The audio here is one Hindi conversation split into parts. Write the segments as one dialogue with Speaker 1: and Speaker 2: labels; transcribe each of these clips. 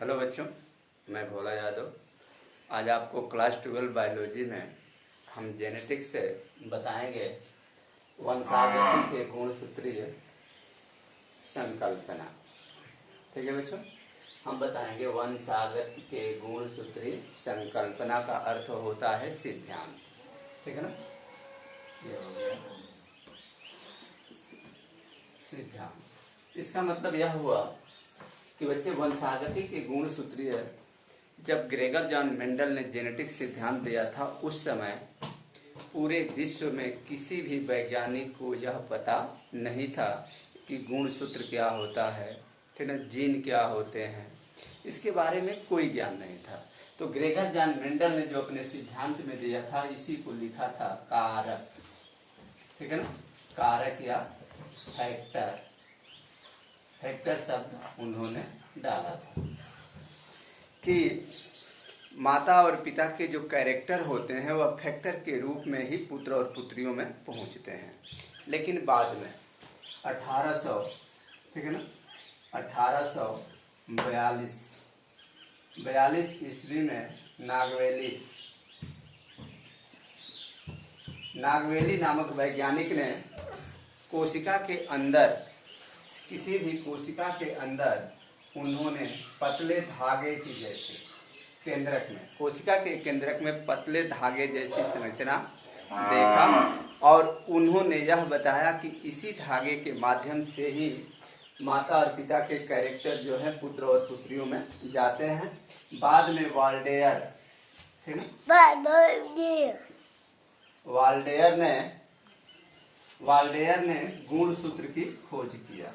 Speaker 1: हेलो बच्चों, मैं भोला यादव। आज आपको क्लास 12 बायोलॉजी में हम जेनेटिक्स से बताएंगे वंशावृत्ति के गुणसूत्रीय संकल्पना। ठीक है बच्चों, हम बताएंगे वंशावृत्ति के गुणसूत्रीय संकल्पना का अर्थ होता है सिद्धांत। ठीक है ना, ये हो गया सिद्धांत। इसका मतलब यह हुआ कि बच्चे वंशागति के गुणसूत्रीय जब ग्रेगर जॉन मेंडल ने जेनेटिक सिद्धांत दिया था, उस समय पूरे विश्व में किसी भी वैज्ञानिक को यह पता नहीं था कि गुणसूत्र क्या होता है, ठीक है, जीन क्या होते हैं, इसके बारे में कोई ज्ञान नहीं था। तो ग्रेगर जॉन मेंडल ने जो अपने सिद्धांत में दिया था, इसी को लिखा था कारक। ठीक है ना, कारक या फैक्टर, फैक्टर शब्द उन्होंने डाला था कि माता और पिता के जो कैरेक्टर होते हैं वह फैक्टर के रूप में ही पुत्र और पुत्रियों में पहुंचते हैं। लेकिन बाद में 1800, ठीक है ना, 1842 ईस्वी में नागवेली नामक वैज्ञानिक ने कोशिका के अंदर, किसी भी कोशिका के अंदर उन्होंने पतले धागे की जैसे केंद्रक में, कोशिका के केंद्रक में पतले धागे जैसी संरचना देखा और उन्होंने यह बताया कि इसी धागे के माध्यम से ही माता और पिता के कैरेक्टर जो है पुत्र और पुत्रियों में जाते हैं। बाद में वाल्डेयर ने गुणसूत्र की खोज किया,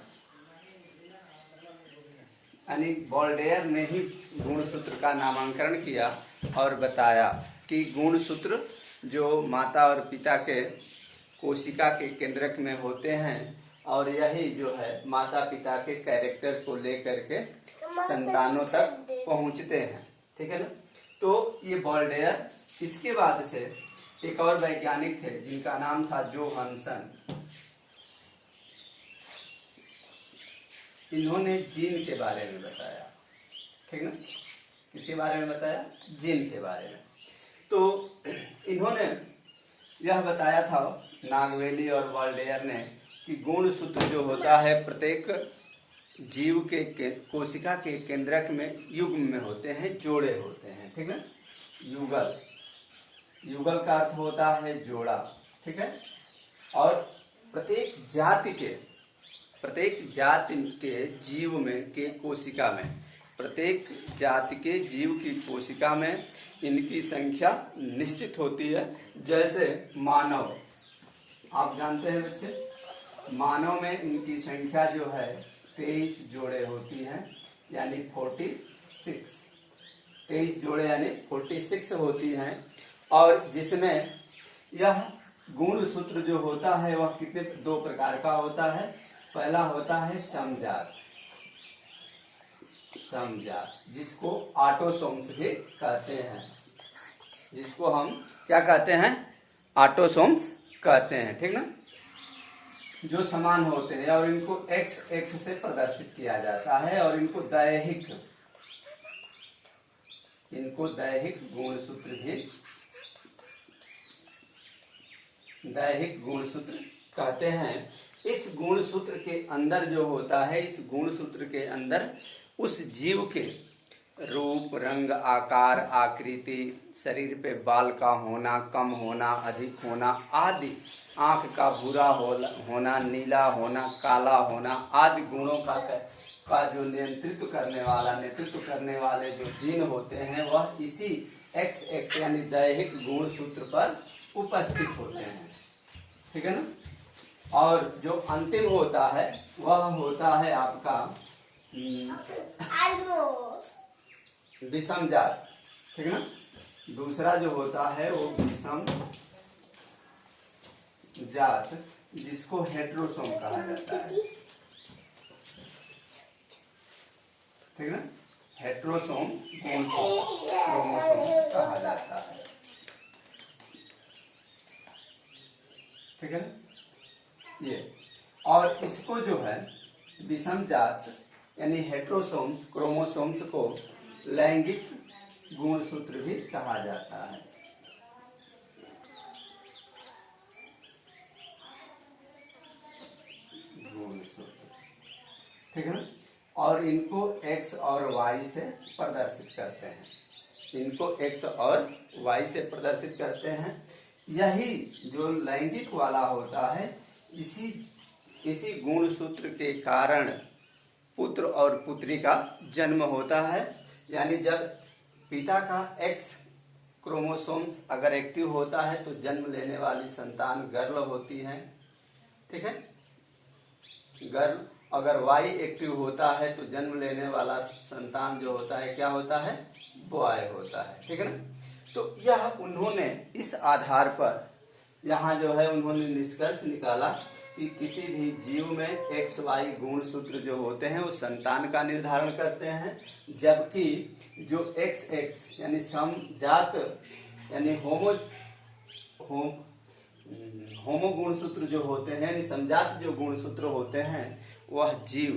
Speaker 1: यानी वाल्डेयर ने ही गुणसूत्र का नामकरण किया और बताया कि गुणसूत्र जो माता और पिता के कोशिका के केंद्रक में होते हैं और यही जो है माता पिता के कैरेक्टर को लेकर के संतानों तक पहुंचते हैं। ठीक है ना, तो ये वाल्डेयर। इसके बाद से एक और वैज्ञानिक थे जिनका नाम था जोहानसन। इन्होंने जीन के बारे में बताया। ठीक ना, किसके बारे में बताया? जीन के बारे में। तो इन्होंने यह बताया था, नागवेली और वाल्डेयर ने, कि गुणसूत्र जो होता है प्रत्येक जीव के कोशिका के केंद्रक में युग्म में होते हैं, जोड़े होते हैं। ठीक है, युगल का अर्थ होता है जोड़ा। ठीक है, और प्रत्येक जाति के जीव में के कोशिका में, प्रत्येक जाति के जीव की कोशिका में इनकी संख्या निश्चित होती है। जैसे मानव, आप जानते हैं बच्चे, मानव में इनकी संख्या जो है 23 जोड़े होती हैं, यानी 46। 23 जोड़े यानी 46 होती हैं। और जिसमें यह गुणसूत्र जो होता है वह कितने, 2 प्रकार का होता है। पहला होता है समजात, जिसको ऑटोसोम्स भी कहते हैं, जिसको हम क्या कहते हैं? ऑटोसोम्स कहते हैं। ठीक ना, जो समान होते हैं और इनको x से प्रदर्शित किया जाता है और इनको दैहिक गुणसूत्र कहते हैं। इस गुणसूत्र के अंदर जो होता है, इस गुणसूत्र के अंदर उस जीव के रूप, रंग, आकार, आकृति, शरीर पे बाल का होना, कम होना, अधिक होना आदि, आंख का भूरा होना, नीला होना, काला होना आदि गुणों का जो नेतृत्व करने वाले जो जीन होते हैं वह इसी XX यानी दैहिक गुणसूत्र पर उपस्थित होते हैं। ठीक है ना, और जो अंतिम होता है वह होता है आपका विषमजात। ठीक है ना, दूसरा जो होता है वो विषम जात, जिसको हेट्रोसोम कहा जाता है। ठीक है ना, हेट्रोसोम क्रोमोसोम कहा जाता है। ठीक है ना, ये। और इसको जो है विषम जात यानी हेट्रोसोम्स, क्रोमोसोम्स को लैंगिक गुणसूत्र भी कहा जाता है। गुणसूत्र, ठीक है ना। और इनको x और y से प्रदर्शित करते हैं, इनको x और y से प्रदर्शित करते हैं। यही जो लैंगिक वाला होता है, इसी गुणसूत्र के कारण पुत्र और पुत्री का जन्म होता है। यानी जब पिता का X क्रोमोसोम्स अगर एक्टिव होता है तो जन्म लेने वाली संतान गर्ल होती है, ठीक है, गर्ल। अगर Y एक्टिव होता है तो जन्म लेने वाला संतान जो होता है क्या होता है, बॉय होता है, ठीक है ना। तो यह उन्होंने इस आधार पर यहाँ जो है उन्होंने निष्कर्ष निकाला कि किसी भी जीव में XY गुणसूत्र जो होते हैं वो संतान का निर्धारण करते हैं, जबकि जो XX यानी समजात यानी होमो गुणसूत्र जो होते हैं, यानी समजात जो गुणसूत्र होते हैं, वह जीव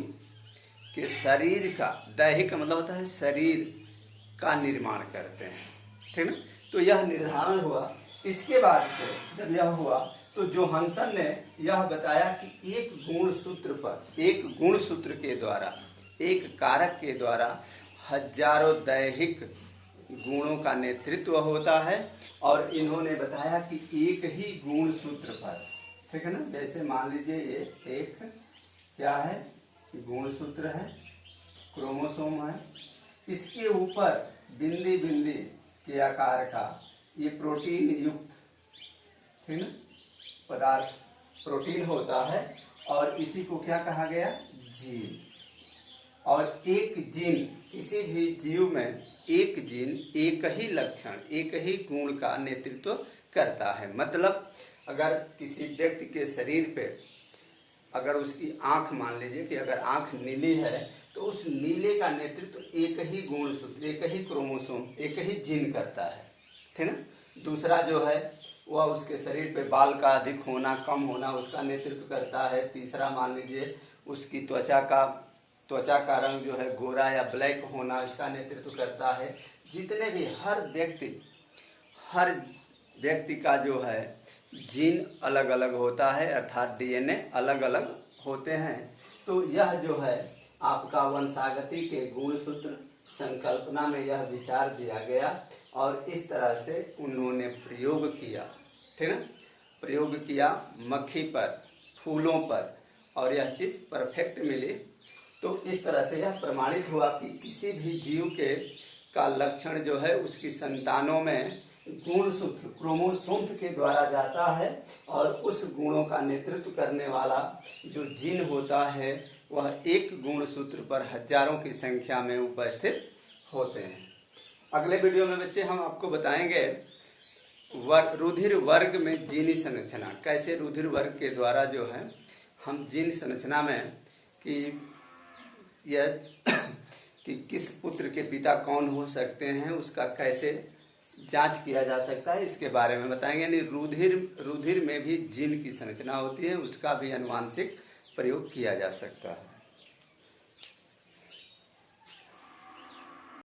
Speaker 1: के शरीर का, दैहिक मतलब होता है शरीर का निर्माण करते हैं, ठीक है ना। तो यह निर्धारण हुआ। इसके बाद से जब यह हुआ तो जोहानसन ने यह बताया कि एक गुणसूत्र के द्वारा, एक कारक के द्वारा हजारों दैहिक गुणों का नेतृत्व होता है। और इन्होंने बताया कि एक ही गुणसूत्र पर, ठीक है ना, जैसे मान लीजिए ये एक क्या है, गुणसूत्र है, क्रोमोसोम है, इसके ऊपर बिंदी बिंदी के आकार का ये प्रोटीन युक्त, ठीक है ना, पदार्थ प्रोटीन होता है। और इसी को क्या कहा गया, जीन। और एक जीन, किसी भी जीव में एक जीन एक ही लक्षण, एक ही गुण का नेतृत्व करता है। मतलब अगर किसी व्यक्ति के शरीर पे अगर उसकी आंख, मान लीजिए कि अगर आंख नीली है तो उस नीले का नेतृत्व एक ही गुणसूत्र, एक ही क्रोमोसोम, एक ही जीन करता है, ठीक है ना। दूसरा जो है वह उसके शरीर पे बाल का अधिक होना कम होना उसका नेतृत्व करता है। तीसरा मान लीजिए उसकी त्वचा का रंग जो है गोरा या ब्लैक होना, इसका नेतृत्व करता है। जितने भी हर व्यक्ति का जो है जीन अलग अलग होता है, अर्थात डीएनए अलग अलग होते हैं। तो यह जो है आपका वंशागति के गुणसूत्र संकल्पना में यह विचार दिया गया और इस तरह से उन्होंने प्रयोग किया, ठीक है ना, प्रयोग किया मक्खी पर, फूलों पर, और यह चीज परफेक्ट मिली। तो इस तरह से यह प्रमाणित हुआ कि किसी भी जीव का लक्षण जो है उसकी संतानों में गुणसूत्र क्रोमोसोम्स के द्वारा जाता है और उस गुणों का नेतृत्व करने वाला जो जीन होता है वह एक गुणसूत्र पर हजारों की संख्या में उपस्थित होते हैं। अगले वीडियो में बच्चे हम आपको बताएंगे रुधिर वर्ग में जीनी संरचना, कैसे रुधिर वर्ग के द्वारा जो है हम जीन संरचना में कि किस पुत्र के पिता कौन हो सकते हैं उसका कैसे जांच किया जा सकता है, इसके बारे में बताएंगे। यानी रुधिर में भी जीन की संरचना होती है, उसका भी आनुवांशिक प्रयोग किया जा सकता है।